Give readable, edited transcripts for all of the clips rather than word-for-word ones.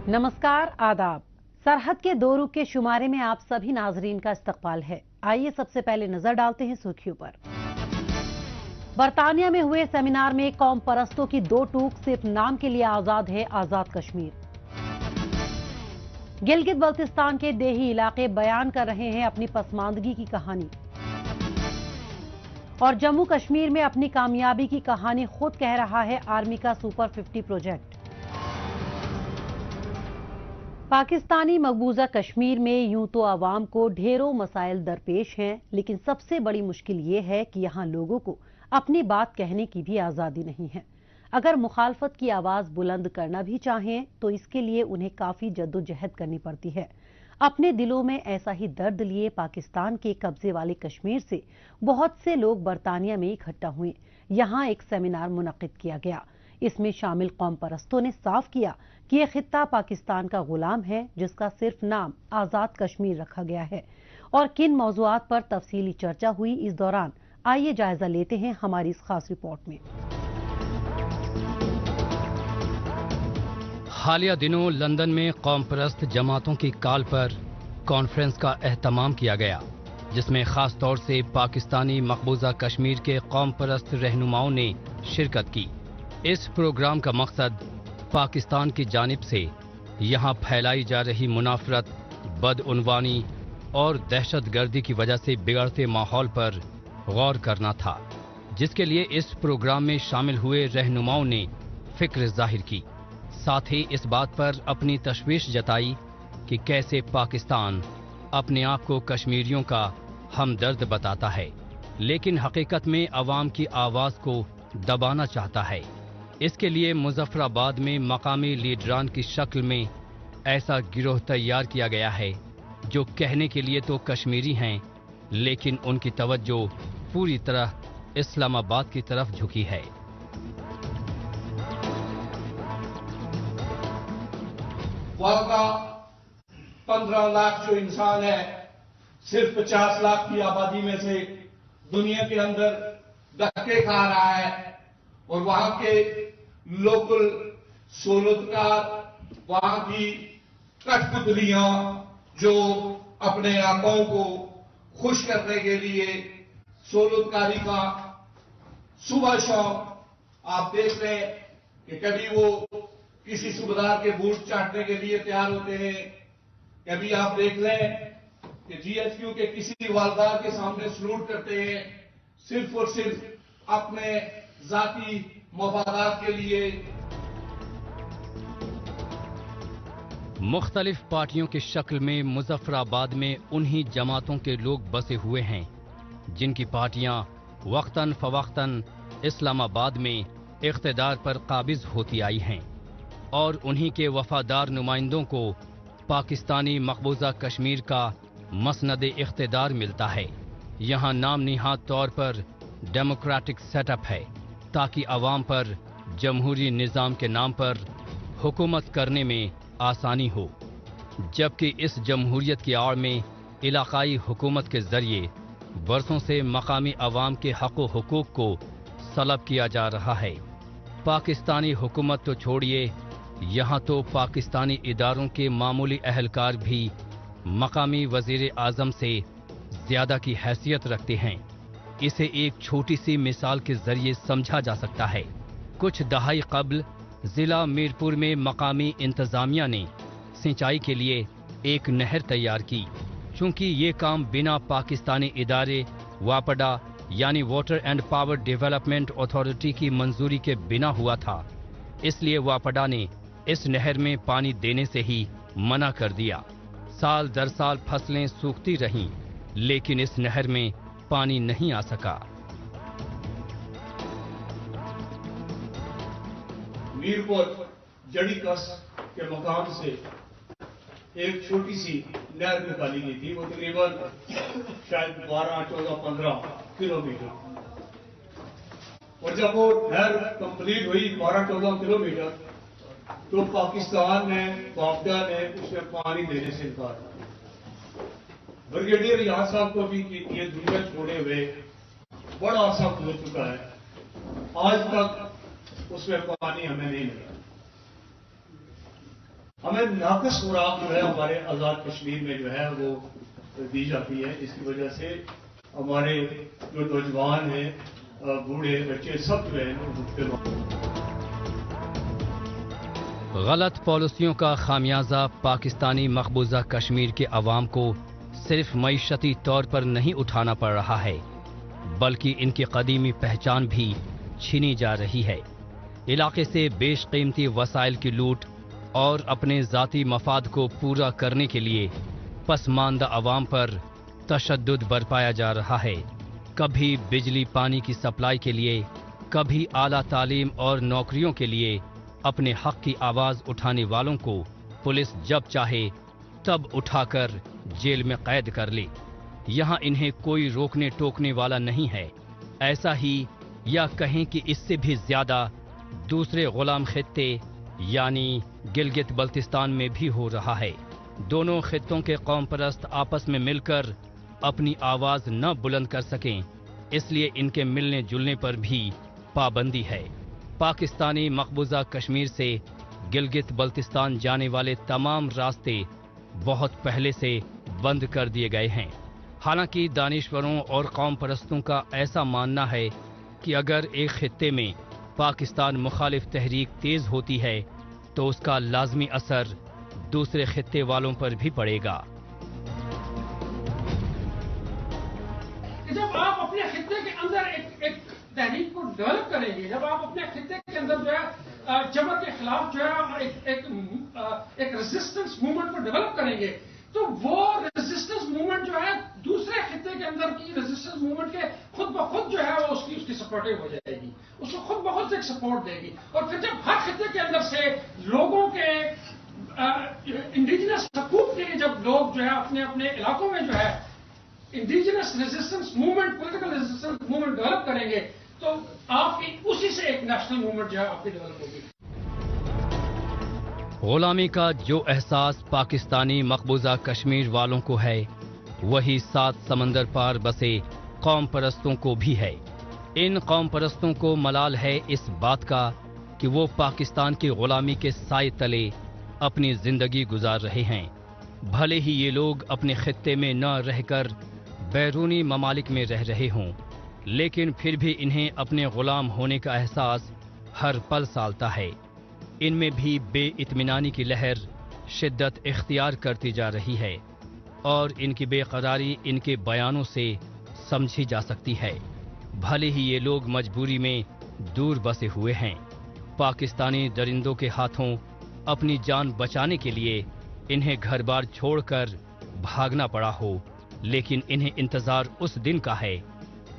नमस्कार, आदाब। सरहद के दो रुख के शुमारे में आप सभी नाजरीन का इस्तकबाल है। आइए सबसे पहले नजर डालते हैं सुर्खियों पर। बरतानिया में हुए सेमिनार में कौम परस्तों की दो टूक, सिर्फ नाम के लिए आजाद है आजाद कश्मीर। गिलगित बल्तिस्तान के देही इलाके बयान कर रहे हैं अपनी पसमानदगी की कहानी। और जम्मू कश्मीर में अपनी कामयाबी की कहानी खुद कह रहा है आर्मी का सुपर 50 प्रोजेक्ट। पाकिस्तानी मकबूजा कश्मीर में यूं तो आवाम को ढेरों मसाइल दरपेश हैं, लेकिन सबसे बड़ी मुश्किल ये है कि यहां लोगों को अपनी बात कहने की भी आजादी नहीं है। अगर मुखालफत की आवाज बुलंद करना भी चाहें तो इसके लिए उन्हें काफी जद्दोजहद करनी पड़ती है। अपने दिलों में ऐसा ही दर्द लिए पाकिस्तान के कब्जे वाले कश्मीर से बहुत से लोग बरतानिया में इकट्ठा हुए। यहां एक सेमिनार मुनक्किद किया गया। इसमें शामिल कौम परस्तों ने साफ किया कि यह खित्ता पाकिस्तान का गुलाम है, जिसका सिर्फ नाम आजाद कश्मीर रखा गया है। और किन मौज़ूआत पर तफसीली चर्चा हुई, इस दौरान आइए जायजा लेते हैं हमारी इस खास रिपोर्ट में। हालिया दिनों लंदन में कौम परस्त जमातों की कॉल पर कॉन्फ्रेंस का एहतमाम किया गया, जिसमें खास तौर से पाकिस्तानी मकबूजा कश्मीर के कौम परस्त रहनुमाओं ने शिरकत की। इस प्रोग्राम का मकसद पाकिस्तान की जानिब से यहां फैलाई जा रही मुनाफरत, बदउनवानी और दहशतगर्दी की वजह से बिगड़ते माहौल पर गौर करना था, जिसके लिए इस प्रोग्राम में शामिल हुए रहनुमाओं ने फिक्र जाहिर की। साथ ही इस बात पर अपनी तशवीश जताई कि कैसे पाकिस्तान अपने आप को कश्मीरियों का हमदर्द बताता है, लेकिन हकीकत में अवाम की आवाज को दबाना चाहता है। इसके लिए मुजफ्फराबाद में मकामी लीडरान की शक्ल में ऐसा गिरोह तैयार किया गया है जो कहने के लिए तो कश्मीरी हैं, लेकिन उनकी तवज्जो पूरी तरह इस्लामाबाद की तरफ झुकी है। वहाँ का 15 लाख जो इंसान है, सिर्फ 50 लाख की आबादी में से दुनिया के अंदर धक्के खा रहा है। और वहां के लोकल सोलतकार, वहां की कठपुतलियां जो अपने आकाओं को खुश करने के लिए सोलतकारी का सुबह शाम आप देख रहे हैं कि कभी वो किसी सूबेदार के बूट चाटने के लिए तैयार होते हैं, कभी आप देख लें कि जीएचक्यू के किसी वालदार के सामने सलूट करते हैं, सिर्फ और सिर्फ अपने जाती मफादात के लिए। मुख्तलिफ पार्टियों की शक्ल में मुजफ्फराबाद में उन्हीं जमातों के लोग बसे हुए हैं जिनकी पार्टियां वक्तन फवक्तन इस्लामाबाद में इख्तिदार पर काबिज होती आई हैं, और उन्हीं के वफादार नुमाइंदों को पाकिस्तानी मकबूजा कश्मीर का मसनद इख्तिदार मिलता है। यहाँ नाम निहाद तौर पर डेमोक्रेटिक सेटअप है ताकि अवाम पर जमहूरी निज़ाम के नाम पर हुकूमत करने में आसानी हो, जबकि इस जमहूरियत की आड़ में इलाकाई हुकूमत के जरिए बरसों से मकामी अवाम के हक़ व हुकूक को सलब किया जा रहा है। पाकिस्तानी हुकूमत तो छोड़िए, यहाँ तो पाकिस्तानी इदारों के मामूली अहलकार भी मकामी वज़ीर आज़म से ज़्यादा की हैसियत रखते हैं। इसे एक छोटी सी मिसाल के जरिए समझा जा सकता है। कुछ दहाई कबल जिला मीरपुर में मकामी इंतजामिया ने सिंचाई के लिए एक नहर तैयार की। चूंकि ये काम बिना पाकिस्तानी इदारे वापडा यानी water and power development authority की मंजूरी के बिना हुआ था, इसलिए वापडा ने इस नहर में पानी देने से ही मना कर दिया। साल दर साल फसलें सूखती रहीं, लेकिन इस नहर में पानी नहीं आ सका। मीरपुर जड़ी कस के मकाम से एक छोटी सी नहर निकाली गई थी, वो तकरीबन शायद 12, 14, 15 किलोमीटर। और जब वो नहर कंप्लीट हुई 12-14 किलोमीटर, तो पाकिस्तान ने, वापडा ने उसमें पानी देने से इनकार किया। ब्रिगेडियर याद साहब को भी ये दुनिया छोड़े हुए बड़ा अरसा गुजर चुका है, आज तक उसमें पानी हमें नहीं मिला। ہمیں ناقص خوراک جو ہے ہمارے آزاد کشمیر میں جو ہے وہ دی جاتی ہے، جس کی وجہ سے ہمارے جو نوجوان ہیں، بوڑھے بچے سب جو ہیں بھوکے غلط پالیسیوں کا خامیازہ پاکستانی مقبوضہ کشمیر کے عوام کو صرف معیشتی طور پر نہیں اٹھانا پڑ رہا ہے، بلکہ ان کی قدیمی پہچان بھی چھینی جا رہی ہے۔ علاقے سے بیش قیمتی وسائل کی لوٹ اور اپنے ذاتی مفاد کو پورا کرنے کے لیے پسماندہ عوام پر تشدد برپایا جا رہا ہے۔ کبھی بجلی پانی کی سپلائی کے لیے، کبھی اعلیٰ تعلیم اور نوکریوں کے لیے اپنے حق کی آواز اٹھانے والوں کو پولیس جب چاہے تب اٹھا کر جیل میں قید کر لے۔ یہاں انہیں کوئی روکنے ٹوکنے والا نہیں ہے۔ ایسا ہی یا کہیں کہ اس سے بھی زیادہ دوسرے غلام خطے یعنی گلگت بلتستان میں بھی ہو رہا ہے۔ دونوں خطوں کے قوم پرست آپس میں مل کر اپنی آواز نہ بلند کر سکیں، اس لیے ان کے ملنے جلنے پر بھی پابندی ہے۔ پاکستانی مقبوضہ کشمیر سے گلگت بلتستان جانے والے تمام راستے بہت پہلے سے بند کر دیے گئے ہیں۔ حالانکہ دانشوروں اور قوم پرستوں کا ایسا ماننا ہے کہ اگر ایک خطے میں پاکستان مخالف تحریک تیز ہوتی ہے تو اس کا لازمی اثر دوسرے خطے والوں پر بھی پڑے گا۔ جب آپ اپنے خطے کے اندر ایک تحریک کو ڈیولپ کریں گے، جب آپ اپنے خطے کے اندر جو ہے جبر کے خلاف جو ہے ایک ریزسٹنس موومنٹ کو ڈیولپ کریں گے، تو وہ ریزسٹنس موومنٹ جو ہے دوسرے خطے کے اندر کی ریزسٹنس موومنٹ کے خود بخود جو ہے وہ اس کی سپورٹیو ہو جائے گی، اس کو خود بخود سے ایک سپورٹ دے گی۔ اور پھر جب ہر خطے کے اندر سے لوگوں کے انڈیجنس حقوق کے لیے جب لوگ جو ہے اپنے اپنے علاقوں میں جو ہے indigenous resistance movement, political resistance movement develop کریں گے، تو آپ کی اسی سے ایک نیشنل موومنٹ جو ہے آپ کی ڈیولپ ہوگی۔ غلامی کا جو احساس پاکستانی مقبوضہ کشمیر والوں کو ہے، وہی 7 سمندر پار بسے قوم پرستوں کو بھی ہے۔ ان قوم پرستوں کو ملال ہے اس بات کا کہ وہ پاکستان کی غلامی کے سائے تلے اپنی زندگی گزار رہے ہیں۔ بھلے ہی یہ لوگ اپنے خطے میں نہ رہ کر بیرونی ممالک میں رہ رہے ہوں، لیکن پھر بھی انہیں اپنے غلام ہونے کا احساس ہر پل سالتا ہے۔ ان میں بھی بے اطمینانی کی لہر شدت اختیار کرتی جا رہی ہے اور ان کی بے قراری ان کے بیانوں سے سمجھی جا سکتی ہے۔ بھلے ہی یہ لوگ مجبوری میں دور بسے ہوئے ہیں، پاکستانی درندوں کے ہاتھوں اپنی جان بچانے کے لیے انہیں گھر بار چھوڑ کر بھاگنا پڑا ہو، لیکن انہیں انتظار اس دن کا ہے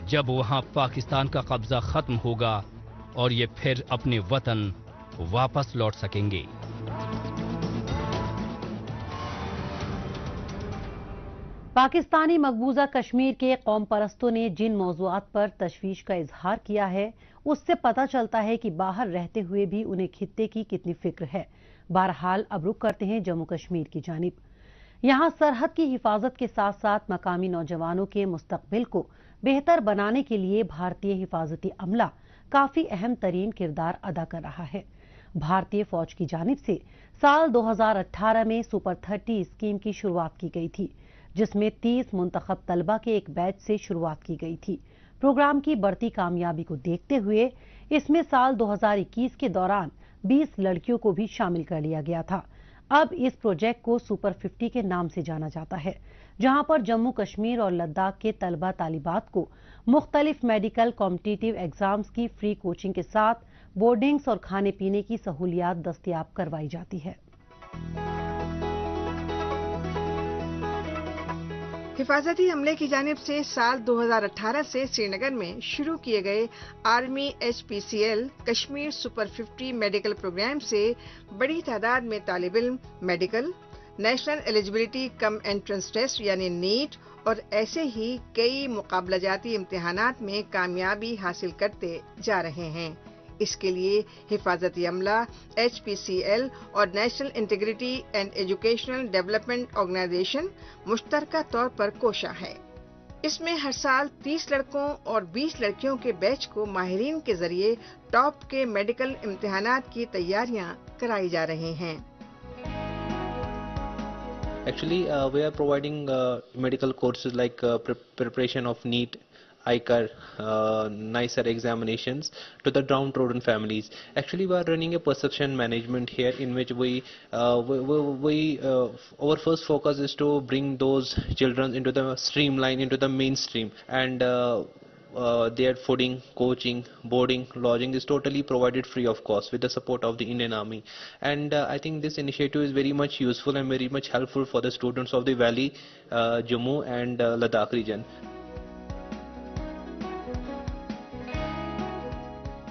جب وہاں پاکستان کا قبضہ ختم ہوگا اور یہ پھر اپنے وطن واپس لوٹ سکیں گے۔ پاکستانی مقبوضہ کشمیر کے قوم پرستوں نے جن موضوعات پر تشویش کا اظہار کیا ہے، اس سے پتہ چلتا ہے کہ باہر رہتے ہوئے بھی انہیں خطے کی کتنی فکر ہے۔ بہرحال اب رخ کرتے ہیں جموں کشمیر کی جانب۔ یہاں سرحد کی حفاظت کے ساتھ ساتھ مقامی نوجوانوں کے مستقبل کو بہتر بنانے کے لیے بھارتی حفاظتی عملہ کافی اہم ترین کردار ادا کر رہا ہے۔ بھارتی فوج کی جانب سے سال 2018 میں سپر 30 اسکیم کی شروعات کی گئی تھی، جس میں 30 منتخب طلبہ کے ایک بیچ سے شروعات کی گئی تھی۔ پروگرام کی بڑھتی کامیابی کو دیکھتے ہوئے اس میں سال 2021 کے دوران 20 لڑکیوں کو بھی شامل کر لیا گیا تھا۔ اب اس پروجیکٹ کو سپر 50 کے نام سے جانا جاتا ہے، جہاں پر جموں کشمیر اور لداخ کے طلبہ طالبات کو مختلف میڈیکل کمپٹیٹیو ایگزامز کی فری کوچنگ کے ساتھ بورڈنگز اور کھانے پینے کی سہولیات دستیاب کروائی جاتی ہے۔ حفاظتی عملے کی جانب سے سال 2018 سے سری نگر میں شروع کیے گئے army HPCL Kashmir super 50 medical program سے بڑی تعداد میں طالب علم medical, national eligibility cum entrance test یعنی نیٹ اور ایسے ہی کئی مقابلہ جاتی امتحانات میں کامیابی حاصل کرتے جا رہے ہیں۔ اس کے لیے حفاظتی عملہ HPCL اور national integrity and educational development organization مشترکہ طور پر کوشاں ہے۔ اس میں ہر سال 30 لڑکوں اور 20 لڑکیوں کے بیچ کو ماہرین کے ذریعے ٹاپ کے میڈیکل امتحانات کی تیاریاں کرائی جا رہی ہیں۔ Actually, we are providing medical courses like preparation of NEET, ICAR, NICER examinations to the downtrodden families. Actually, we are running a perception management here, in which our first focus is to bring those children into the streamline, into the mainstream, and their fooding, coaching, boarding, lodging is totally provided free of cost with the support of the Indian Army. And I think this initiative is very much useful and very much helpful for the students of the Valley, Jammu and Ladakh region.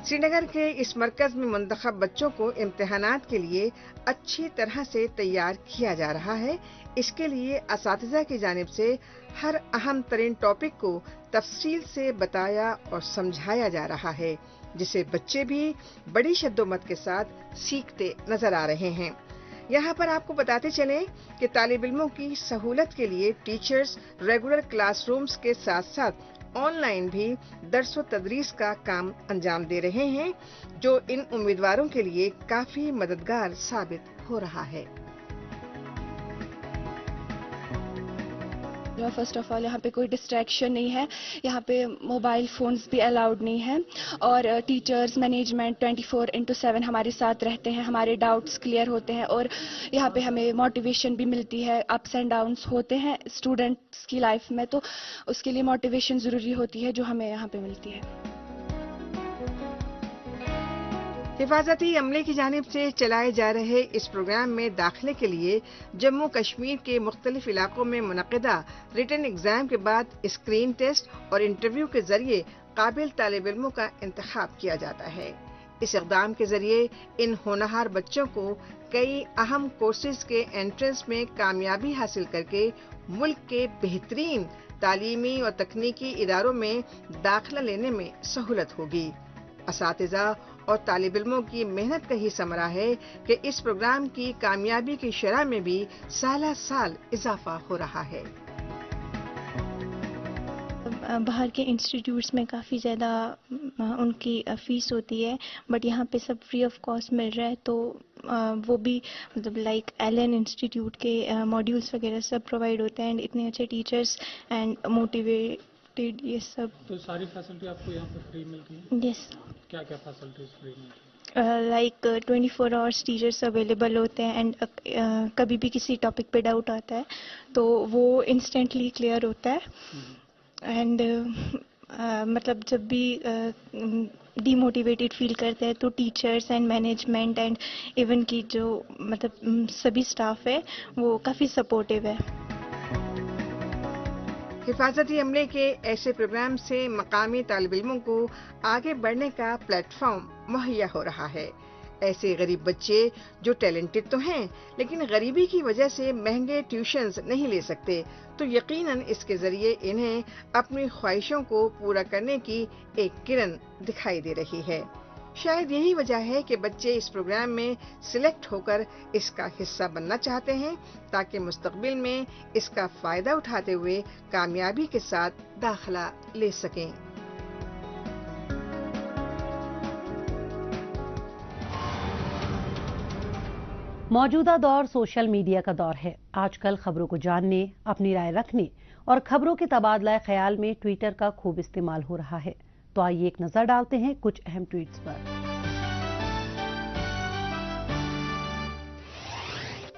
Srinagar के इस मरकज में मुंतखब बच्चों को इम्तिहानात के लिए अच्छी तरह से तैयार किया जा रहा है। इसके लिए असातिज़ा की जानिब से हर अहम तरीन टॉपिक को तफसील से बताया और समझाया जा रहा है, जिसे बच्चे भी बड़ी शद्दोमत के साथ सीखते नजर आ रहे हैं। यहाँ पर आपको बताते चलें कि तालिब इल्मों की सहूलत के लिए टीचर्स रेगुलर क्लासरूम्स के साथ साथ ऑनलाइन भी दर्स व तदरीस का काम अंजाम दे रहे हैं, जो इन उम्मीदवारों के लिए काफी मददगार साबित हो रहा है। फर्स्ट ऑफ ऑल यहाँ पे कोई डिस्ट्रैक्शन नहीं है, यहाँ पे मोबाइल फोन्स भी अलाउड नहीं है, और टीचर्स मैनेजमेंट 24/7 हमारे साथ रहते हैं, हमारे डाउट्स क्लियर होते हैं, और यहाँ पे हमें मोटिवेशन भी मिलती है। अप्स एंड डाउन्स होते हैं स्टूडेंट्स की लाइफ में, तो उसके लिए मोटिवेशन ज़रूरी होती है, जो हमें यहाँ पे मिलती है। हिफाजती अमले की जानिब से चलाए जा रहे इस प्रोग्राम में दाखिले के लिए जम्मू कश्मीर के मुख्तलिफ इलाकों में मुनक़िदा रिटन एग्जाम के बाद स्क्रीन टेस्ट और इंटरव्यू के जरिए काबिल तालिब इल्मों का इंतखाब किया जाता है। इस इक़दाम के जरिए इन होनहार बच्चों को कई अहम कोर्सेज के एंट्रेंस में कामयाबी हासिल करके मुल्क के बेहतरीन तालीमी और तकनीकी इदारों में दाखिला लेने में सहूलत होगी। असातिज़ा और तालिब इल्मों की मेहनत का ही समरा है कि इस प्रोग्राम की कामयाबी की शरह में भी साल साल इजाफा हो रहा है। बाहर के इंस्टीट्यूट्स में काफ़ी ज़्यादा उनकी फ़ीस होती है, बट यहाँ पे सब फ्री ऑफ कॉस्ट मिल रहा है, तो वो भी मतलब लाइक एलन इंस्टीट्यूट के मॉड्यूल्स वगैरह सब प्रोवाइड होते हैं, एंड इतने अच्छे टीचर्स एंड मोटिवेटेड, ये सब। तो सारी फैसिलिटी आपको यहाँ पे फ्री मिलती है? यस। क्या क्या फैसिलिटीज फ्री मिलती है? लाइक 24 आवर्स टीचर्स अवेलेबल होते हैं, एंड कभी भी किसी टॉपिक पे डाउट आता है तो वो इंस्टेंटली क्लियर होता है, एंड मतलब जब भी डीमोटिवेटेड फील करते हैं तो teachers and management and even की जो मतलब सभी स्टाफ है वो काफ़ी सपोर्टिव है। हिफाजती अमले के ऐसे प्रोग्राम से मकामी तालिब इल्मों को आगे बढ़ने का प्लेटफॉर्म मुहैया हो रहा है। ऐसे गरीब बच्चे जो टैलेंटेड तो हैं, लेकिन गरीबी की वजह से महंगे ट्यूशन्स नहीं ले सकते, तो यकीनन इसके जरिए इन्हें अपनी ख्वाहिशों को पूरा करने की एक किरण दिखाई दे रही है। शायद यही वजह है कि बच्चे इस प्रोग्राम में सिलेक्ट होकर इसका हिस्सा बनना चाहते हैं, ताकि मुस्तकबिल में इसका फायदा उठाते हुए कामयाबी के साथ दाखिला ले सकें। मौजूदा दौर सोशल मीडिया का दौर है। आजकल खबरों को जानने, अपनी राय रखने और खबरों के तबादला ख्याल में ट्विटर का खूब इस्तेमाल हो रहा है। तो आइए एक नजर डालते हैं कुछ अहम ट्वीट्स पर।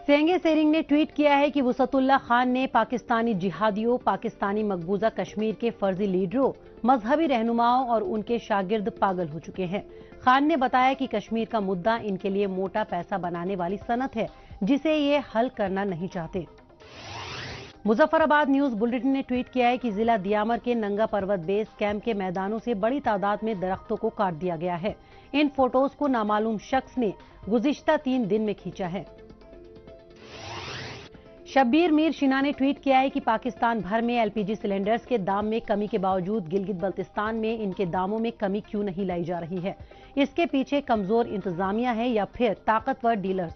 सेंगे सेरिंग ने ट्वीट किया है कि वसतुल्ला खान ने पाकिस्तानी जिहादियों, पाकिस्तानी मकबूजा कश्मीर के फर्जी लीडरों, मजहबी रहनुमाओं और उनके शागिर्द पागल हो चुके हैं। खान ने बताया कि कश्मीर का मुद्दा इनके लिए मोटा पैसा बनाने वाली सनत है, जिसे ये हल करना नहीं चाहते। मुजफ्फराबाद न्यूज बुलेटिन ने ट्वीट किया है कि जिला दियामर के नंगा पर्वत बेस कैंप के मैदानों से बड़ी तादाद में दरख्तों को काट दिया गया है। इन फोटोज को नामालूम शख्स ने गुज़िश्ता 3 दिन में खींचा है। शब्बीर मीर शिना ने ट्वीट किया है कि पाकिस्तान भर में एलपीजी सिलेंडर्स के दाम में कमी के बावजूद गिलगित बल्तिस्तान में इनके दामों में कमी क्यों नहीं लाई जा रही है। इसके पीछे कमजोर इंतजामिया है या फिर ताकतवर डीलर्स।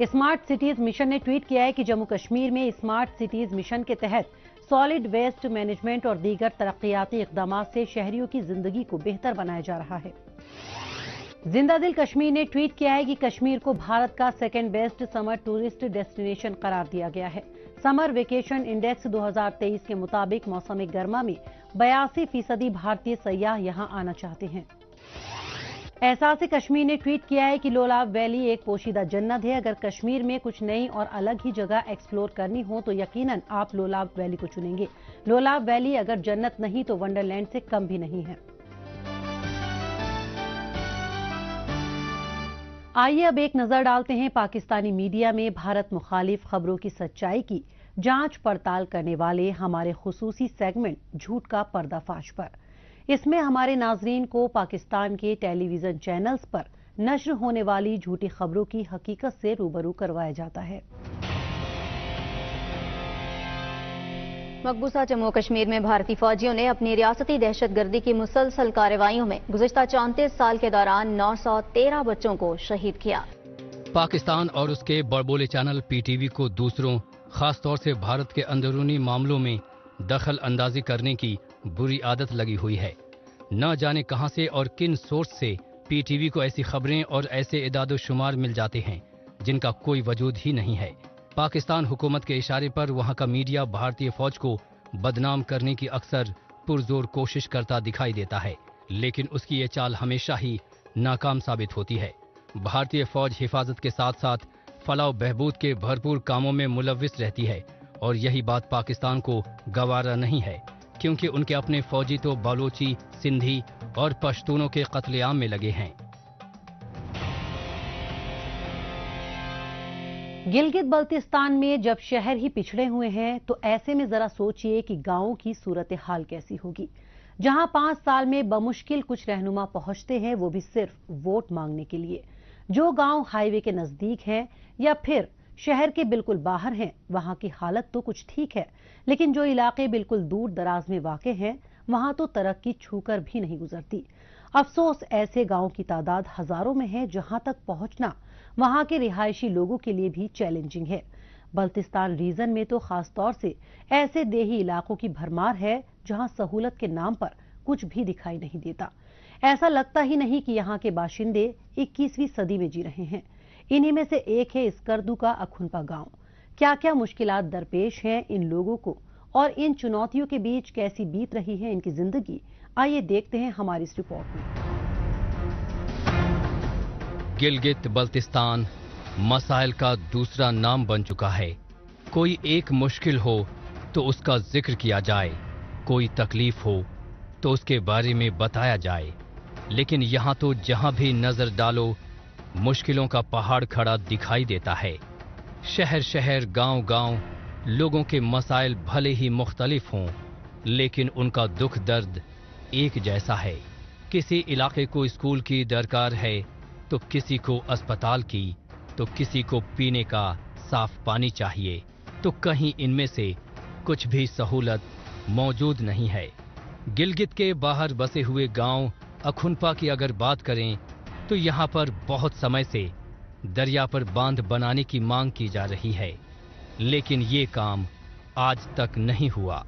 स्मार्ट सिटीज मिशन ने ट्वीट किया है कि जम्मू कश्मीर में स्मार्ट सिटीज मिशन के तहत सॉलिड वेस्ट मैनेजमेंट और दीगर तरक्याती इकदामात से शहरियों की जिंदगी को बेहतर बनाया जा रहा है। जिंदा दिल कश्मीर ने ट्वीट किया है कि कश्मीर को भारत का second best summer tourist destination करार दिया गया है। समर वेकेशन इंडेक्स 2023 के मुताबिक मौसम गर्मा में 82% भारतीय सयाह यहां आना चाहते हैं। एहसास कश्मीर ने ट्वीट किया है कि लोलाब वैली एक पोशीदा जन्नत है। अगर कश्मीर में कुछ नई और अलग ही जगह एक्सप्लोर करनी हो तो यकीनन आप लोलाब वैली को चुनेंगे। लोलाब वैली अगर जन्नत नहीं तो वंडरलैंड से कम भी नहीं है। आइए अब एक नजर डालते हैं पाकिस्तानी मीडिया में भारत मुखालिफ खबरों की सच्चाई की जांच पड़ताल करने वाले हमारे खुसूसी सेगमेंट झूठ का पर्दाफाश पर। इसमें हमारे नाजरीन को पाकिस्तान के टेलीविजन चैनल्स पर नश्र होने वाली झूठी खबरों की हकीकत से रूबरू करवाया जाता है। मकबूजा जम्मू कश्मीर में भारतीय फौजियों ने अपनी रियासती दहशतगर्दी की मुसलसल कार्रवाइयों में गुज़िश्ता 34 साल के दौरान 913 बच्चों को शहीद किया। पाकिस्तान और उसके बड़बोले चैनल पीटीवी को दूसरों, खासतौर से भारत के अंदरूनी मामलों में दखल अंदाजी करने की बुरी आदत लगी हुई है। न जाने कहां से और किन सोर्स से पीटीवी को ऐसी खबरें और ऐसे इदाद-ओ-शुमार मिल जाते हैं जिनका कोई वजूद ही नहीं है। पाकिस्तान हुकूमत के इशारे पर वहां का मीडिया भारतीय फौज को बदनाम करने की अक्सर पुरजोर कोशिश करता दिखाई देता है, लेकिन उसकी ये चाल हमेशा ही नाकाम साबित होती है। भारतीय फौज हिफाजत के साथ साथ फलाह बहबूद के भरपूर कामों में मुलव्विस रहती है और यही बात पाकिस्तान को गवारा नहीं है, क्योंकि उनके अपने फौजी तो बालोची, सिंधी और पश्तूनों के कत्लेआम में लगे हैं। गिलगित बल्तिस्तान में जब शहर ही पिछड़े हुए हैं तो ऐसे में जरा सोचिए कि गांवों की सूरत हाल कैसी होगी, जहां 5 साल में बमुश्किल कुछ रहनुमा पहुंचते हैं, वो भी सिर्फ वोट मांगने के लिए। जो गांव हाईवे के नजदीक हैं या फिर शहर के बिल्कुल बाहर हैं, वहां की हालत तो कुछ ठीक है, लेकिन जो इलाके बिल्कुल दूर दराज में वाक़े हैं, वहां तो तरक्की छूकर भी नहीं गुजरती। अफसोस ऐसे गांवों की तादाद हजारों में है जहां तक पहुंचना वहां के रिहायशी लोगों के लिए भी चैलेंजिंग है। बल्तिस्तान रीजन में तो खास तौर से ऐसे देही इलाकों की भरमार है जहां सहूलत के नाम पर कुछ भी दिखाई नहीं देता। ऐसा लगता ही नहीं कि यहाँ के बाशिंदे 21वीं सदी में जी रहे हैं। इन्हीं में से एक है स्कर्दू का अखुनपा गांव। क्या क्या मुश्किलात दरपेश हैं इन लोगों को और इन चुनौतियों के बीच कैसी बीत रही है इनकी जिंदगी, आइए देखते हैं हमारी इस रिपोर्ट में। गिलगित बल्तिस्तान मसाइल का दूसरा नाम बन चुका है। कोई एक मुश्किल हो तो उसका जिक्र किया जाए, कोई तकलीफ हो तो उसके बारे में बताया जाए, लेकिन यहाँ तो जहाँ भी नजर डालो मुश्किलों का पहाड़ खड़ा दिखाई देता है। शहर शहर, गांव गांव लोगों के मसाइल भले ही मुख्तलिफ हों, लेकिन उनका दुख दर्द एक जैसा है। किसी इलाके को स्कूल की दरकार है तो किसी को अस्पताल की, तो किसी को पीने का साफ पानी चाहिए, तो कहीं इनमें से कुछ भी सहूलत मौजूद नहीं है। गिलगित के बाहर बसे हुए गांव अखुनपा की अगर बात करें तो यहाँ पर बहुत समय से दरिया पर बांध बनाने की मांग की जा रही है, लेकिन ये काम आज तक नहीं हुआ।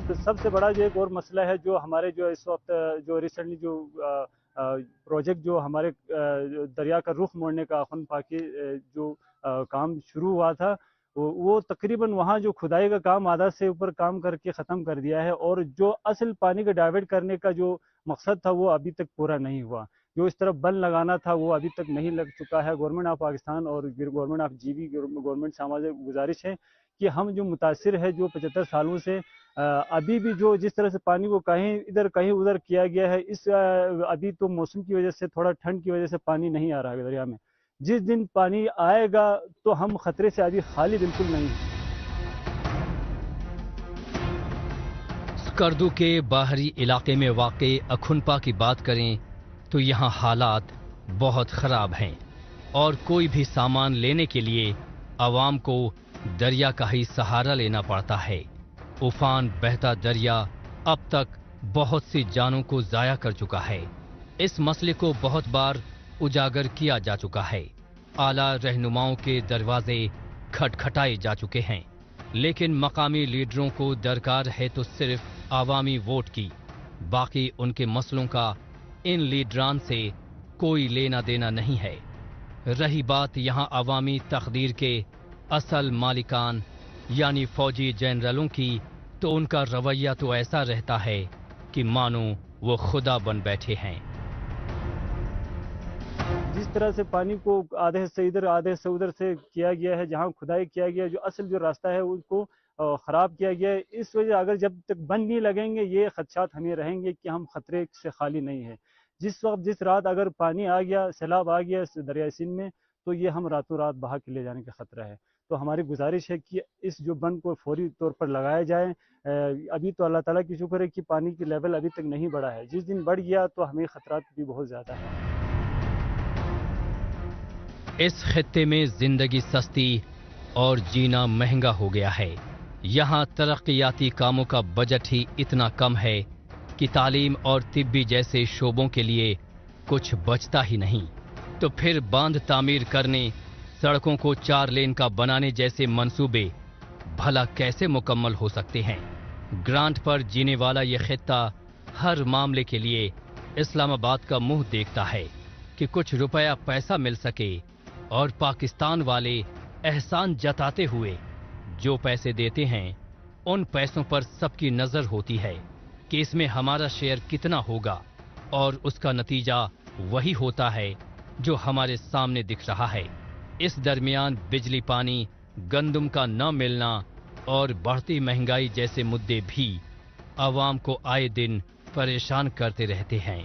तो सबसे बड़ा जो एक और मसला है जो हमारे जो इस वक्त जो रिसेंटली जो प्रोजेक्ट जो हमारे दरिया का रुख मोड़ने का अखुनपा के जो काम शुरू हुआ था, वो तकरीबन वहाँ जो खुदाई का काम आधा से ऊपर काम करके ख़त्म कर दिया है और जो असल पानी को डाइवर्ट करने का जो मकसद था वो अभी तक पूरा नहीं हुआ। जो इस तरफ बंद लगाना था वो अभी तक नहीं लग चुका है। गवर्नमेंट ऑफ पाकिस्तान और गवर्नमेंट ऑफ जीबी गवर्नमेंट से हमारे गुजारिश है कि हम जो मुतासिर है जो 75 सालों से अभी भी जो जिस तरह से पानी को कहीं इधर कहीं उधर किया गया है, इस अभी तो मौसम की वजह से, थोड़ा ठंड की वजह से पानी नहीं आ रहा है दरिया में। जिस दिन पानी आएगा तो हम खतरे से अभी खाली बिल्कुल नहीं। स्कर्दू के बाहरी इलाके में वाक़े अखुनपा की बात करें तो यहाँ हालात बहुत खराब हैं और कोई भी सामान लेने के लिए आवाम को दरिया का ही सहारा लेना पड़ता है। उफान बहता दरिया अब तक बहुत सी जानों को जाया कर चुका है। इस मसले को बहुत बार उजागर किया जा चुका है। आला रहनुमाओं के दरवाजे खटखटाए जा चुके हैं, लेकिन मकामी लीडरों को दरकार है तो सिर्फ आवामी वोट की, बाकी उनके मसलों का इन लीडरान से कोई लेना देना नहीं है। रही बात यहाँ अवामी तकदीर के असल मालिकान यानी फौजी जनरलों की, तो उनका रवैया तो ऐसा रहता है कि मानो वो खुदा बन बैठे हैं। जिस तरह से पानी को आधे से इधर आधे से उधर से किया गया है, जहाँ खुदाई किया गया है, जो असल जो रास्ता है उसको ख़राब किया गया है। इस वजह अगर जब तक बंद नहीं लगेंगे ये खदशात हमें रहेंगे कि हम खतरे से खाली नहीं है। जिस वक्त जिस रात अगर पानी आ गया, सैलाब आ गया दरिया सिंध में, तो ये हम रातों रात बहा के ले जाने का खतरा है। तो हमारी गुजारिश है कि इस जो बंद को फौरी तौर पर लगाया जाए। अभी तो अल्लाह ताला की शुक्र है कि पानी की लेवल अभी तक नहीं बढ़ा है, जिस दिन बढ़ गया तो हमें खतरात भी बहुत ज़्यादा है। इस खित्ते में जिंदगी सस्ती और जीना महंगा हो गया है। यहाँ तरक्याती कामों का बजट ही इतना कम है कि तालीम और तिब्बी जैसे शोबों के लिए कुछ बचता ही नहीं। तो फिर बांध तामीर करने, सड़कों को 4 लेन का बनाने जैसे मंसूबे भला कैसे मुकम्मल हो सकते हैं? ग्रांट पर जीने वाला ये खित्ता हर मामले के लिए इस्लामाबाद का मुंह देखता है कि कुछ रुपया पैसा मिल सके, और पाकिस्तान वाले एहसान जताते हुए जो पैसे देते हैं उन पैसों पर सबकी नजर होती है कि इसमें हमारा शेयर कितना होगा, और उसका नतीजा वही होता है जो हमारे सामने दिख रहा है। इस दरमियान बिजली, पानी, गंदम का न मिलना और बढ़ती महंगाई जैसे मुद्दे भी आवाम को आए दिन परेशान करते रहते हैं।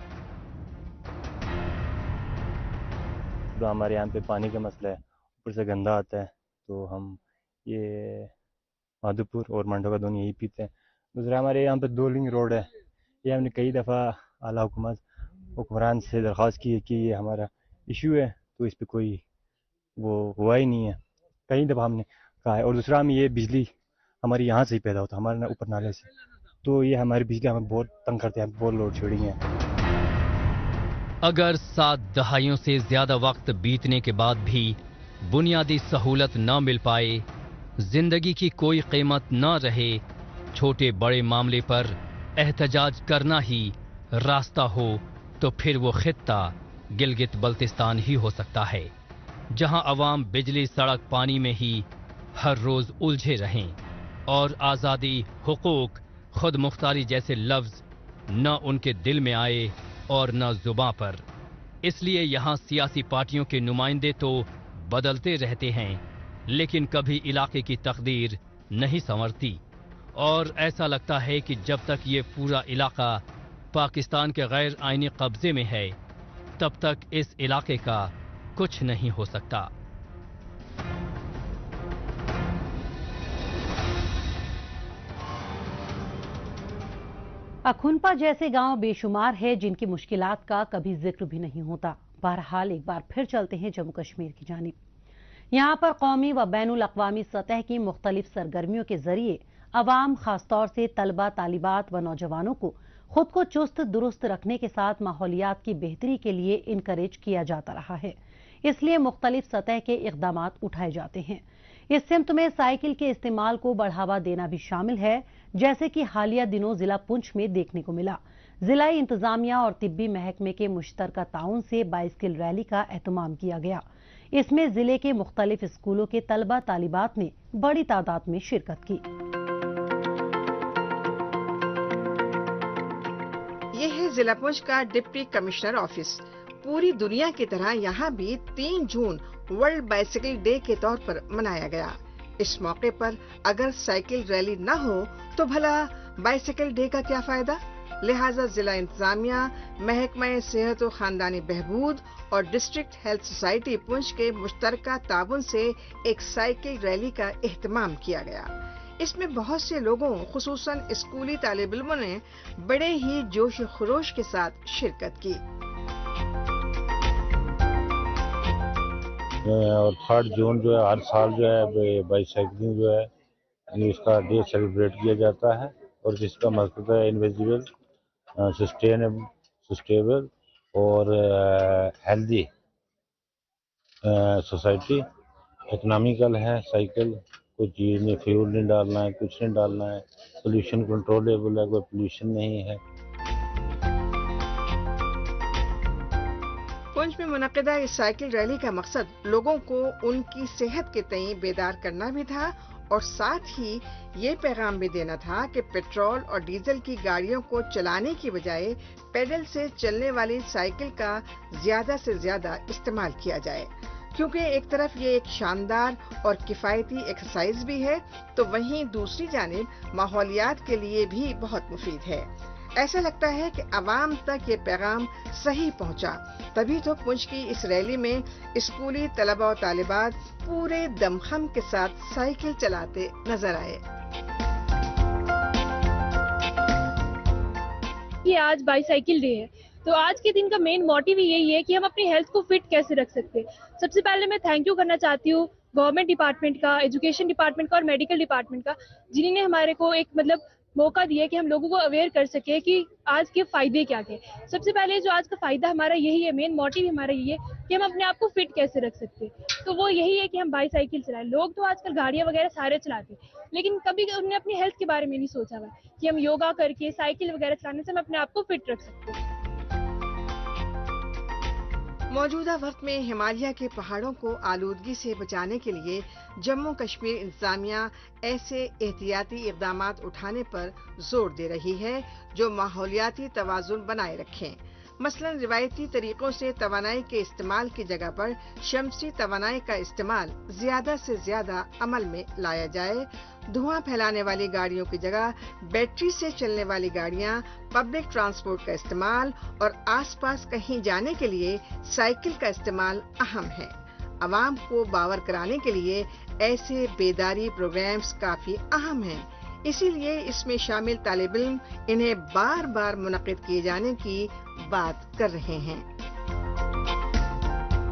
तो हमारे यहाँ पे पानी का मसला है, ऊपर से गंदा आता है, तो हम ये माधोपुर और मंडोका दोनों यही पीते हैं। दूसरा हमारे यहाँ पे 2 लिंक रोड है, ये हमने कई दफ़ा आला हुक्मरान से दरख्वास्त की है कि ये हमारा इशू है, तो इस पर कोई वो हुआ ही नहीं है। कई दफ़ा हमने कहा है। और दूसरा हम ये बिजली हमारी यहाँ से ही पैदा होता है, हमारे ऊपर नाले से, तो ये हमारी बिजली हमें बहुत तंग करते हैं, बहुत लोड शेडिंग है। अगर 7 दहाइयों से ज्यादा वक्त बीतने के बाद भी बुनियादी सहूलत न मिल पाए, जिंदगी की कोई कीमत न रहे, छोटे बड़े मामले पर एहतजाज करना ही रास्ता हो, तो फिर वो खित्ता गिलगित बल्तिस्तान ही हो सकता है, जहां अवाम बिजली, सड़क, पानी में ही हर रोज उलझे रहें और आज़ादी, हुकूक, खुद मुख्तारी जैसे लफ्ज न उनके दिल में आए और न जुबां पर। इसलिए यहाँ सियासी पार्टियों के नुमाइंदे तो बदलते रहते हैं, लेकिन कभी इलाके की तकदीर नहीं संवरती, और ऐसा लगता है कि जब तक ये पूरा इलाका पाकिस्तान के गैर आईनी कब्जे में है, तब तक इस इलाके का कुछ नहीं हो सकता। अखुनपा जैसे गांव बेशुमार है जिनकी मुश्किलात का कभी जिक्र भी नहीं होता। बहरहाल एक बार फिर चलते हैं जम्मू कश्मीर की जानिब। यहाँ पर कौमी व बैनुल अक़वामी सतह की मुख्तलिफ सरगर्मियों के जरिए अवाम, खासतौर से तलबा, तालिबात व नौजवानों को खुद को चुस्त दुरुस्त रखने के साथ माहौलियात की बेहतरी के लिए इनकरेज किया जाता रहा है। इसलिए मुख्तलिफ सतह के इक़दामात उठाए जाते हैं। इस सिमत में साइकिल के इस्तेमाल को बढ़ावा देना भी शामिल है, जैसे कि हालिया दिनों जिला पुंछ में देखने को मिला। जिलाई इंतजामिया और तिब्बी महकमे के मुश्तरका ताउन से बाइसिकल रैली का एहतमाम किया गया। इसमें जिले के मुख्तलिफ स्कूलों के तलबा तालिबात ने बड़ी तादाद में शिरकत की। यह है जिला पुंछ का डिप्टी कमिश्नर ऑफिस। पूरी दुनिया की तरह यहाँ भी 3 जून वर्ल्ड बाइसिकल डे के तौर पर मनाया गया। इस मौके पर अगर साइकिल रैली न हो तो भला बाइसिकल डे का क्या फायदा? लिहाजा जिला इंतजामिया, महकमा सेहत व खानदानी बहबूद और डिस्ट्रिक्ट हेल्थ सोसाइटी पुंछ के मुश्तरका ताबन से एक साइकिल रैली का एहतमाम किया गया। इसमें बहुत से लोगों, खुसूसन स्कूली तालिब इल्मों ने बड़े ही जोश खरोश के साथ शिरकत की। और 3 जून जो है हर साल जो है बाईसाइकिलिंग जो है इसका डे सेलिब्रेट किया जाता है, और जिसका मकसद है इनविजिबल, सस्टेनेबल और हेल्दी सोसाइटी। इकोनॉमिकल है साइकिल, कोई चीज़ नहीं, फ्यूल नहीं डालना है, कुछ नहीं डालना है, पोल्यूशन कंट्रोलेबल है, कोई पोल्यूशन नहीं है। पुंछ में मुनक़िदा इस साइकिल रैली का मकसद लोगों को उनकी सेहत के तईं बेदार करना भी था और साथ ही ये पैगाम भी देना था कि पेट्रोल और डीजल की गाड़ियों को चलाने की बजाय पैडल से चलने वाली साइकिल का ज्यादा से ज्यादा इस्तेमाल किया जाए, क्योंकि एक तरफ ये एक शानदार और किफायती एक्सरसाइज भी है तो वहीं दूसरी जानिब माहौलियात के लिए भी बहुत मुफीद है। ऐसा लगता है कि आवाम तक ये पैगाम सही पहुंचा, तभी तो पुंछ की इस रैली में स्कूली तलबा और तालिबात पूरे दमखम के साथ साइकिल चलाते नजर आए। ये आज बाईसाइकिल डे है, तो आज के दिन का मेन मोटिव यही है कि हम अपनी हेल्थ को फिट कैसे रख सकते हैं। सबसे पहले मैं थैंक यू करना चाहती हूँ गवर्नमेंट डिपार्टमेंट का, एजुकेशन डिपार्टमेंट का और मेडिकल डिपार्टमेंट का, जिन्होंने हमारे को एक मौका दिया कि हम लोगों को अवेयर कर सके कि आज के फायदे क्या थे। सबसे पहले जो आज का फायदा हमारा यही है, मेन मोटिव हमारा यही है कि हम अपने आप को फिट कैसे रख सकते हैं। तो वो यही है कि हम बाईसाइकिल चलाएं। लोग तो आजकल गाड़ियां वगैरह सारे चलाते हैं, लेकिन कभी उन्होंने अपनी हेल्थ के बारे में नहीं सोचा हुआ कि हम योगा करके साइकिल वगैरह चलाने से हम अपने आप को फिट रख सकते हैं। मौजूदा वक्त में हिमालय के पहाड़ों को आलूदगी से बचाने के लिए जम्मू कश्मीर इंतजामिया ऐसे एहतियाती इक़दामात उठाने पर जोर दे रही है जो माहौलियाती तवाज़ुन बनाए रखें। मसलन रिवायती तरीकों से तवानाई के इस्तेमाल की जगह पर शमसी तवानाई का इस्तेमाल ज्यादा से ज्यादा अमल में लाया जाए। धुआं फैलाने वाली गाड़ियों की जगह बैटरी से चलने वाली गाड़ियां, पब्लिक ट्रांसपोर्ट का इस्तेमाल और आसपास कहीं जाने के लिए साइकिल का इस्तेमाल अहम है। अवाम को बावर कराने के लिए ऐसे बेदारी प्रोग्राम्स काफी अहम हैं। इसीलिए इसमें शामिल तालिब इल्म इन्हें बार बार मुनक़िद किए जाने की बात कर रहे हैं।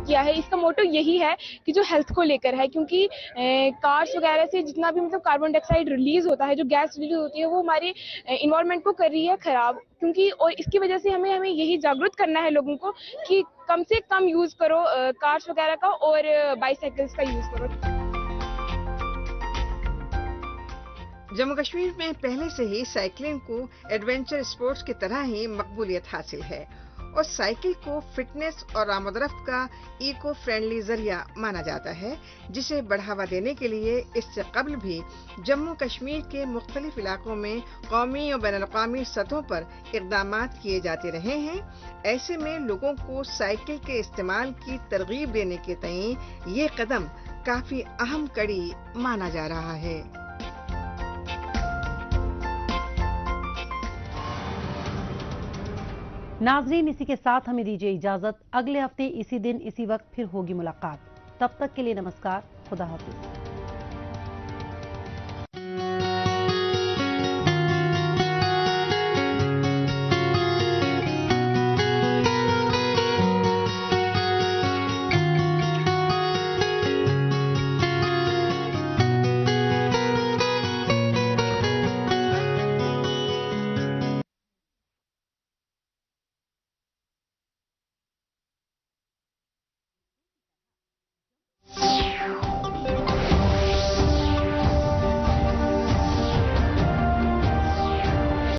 क्या है इसका मोटो यही है कि जो हेल्थ को लेकर है, क्योंकि कार्स वगैरह से जितना भी कार्बन डाइऑक्साइड रिलीज होता है, जो गैस रिलीज होती है, वो हमारे इन्वायरमेंट को कर रही है खराब। क्योंकि और इसकी वजह से हमें यही जागरूक करना है लोगों को कि कम से कम यूज करो कार्स वगैरह का और बाईसाइकिल्स का यूज करो। जम्मू कश्मीर में पहले से ही साइकिलिंग को एडवेंचर स्पोर्ट्स की तरह ही मकबूलियत हासिल है और साइकिल को फिटनेस और आमदरफ्त का इको फ्रेंडली जरिया माना जाता है, जिसे बढ़ावा देने के लिए इससे कबल भी जम्मू कश्मीर के मुख्तलिफ इलाकों में कौमी और बैनुल-अक़वामी सतहों पर इक़दामात किए जाते रहे हैं। ऐसे में लोगों को साइकिल के इस्तेमाल की तरगीब देने के तईं ये कदम काफी अहम कड़ी माना जा रहा है। नाज़रीन, इसी के साथ हमें दीजिए इजाजत। अगले हफ्ते इसी दिन इसी वक्त फिर होगी मुलाकात। तब तक के लिए नमस्कार, खुदा हाफिज।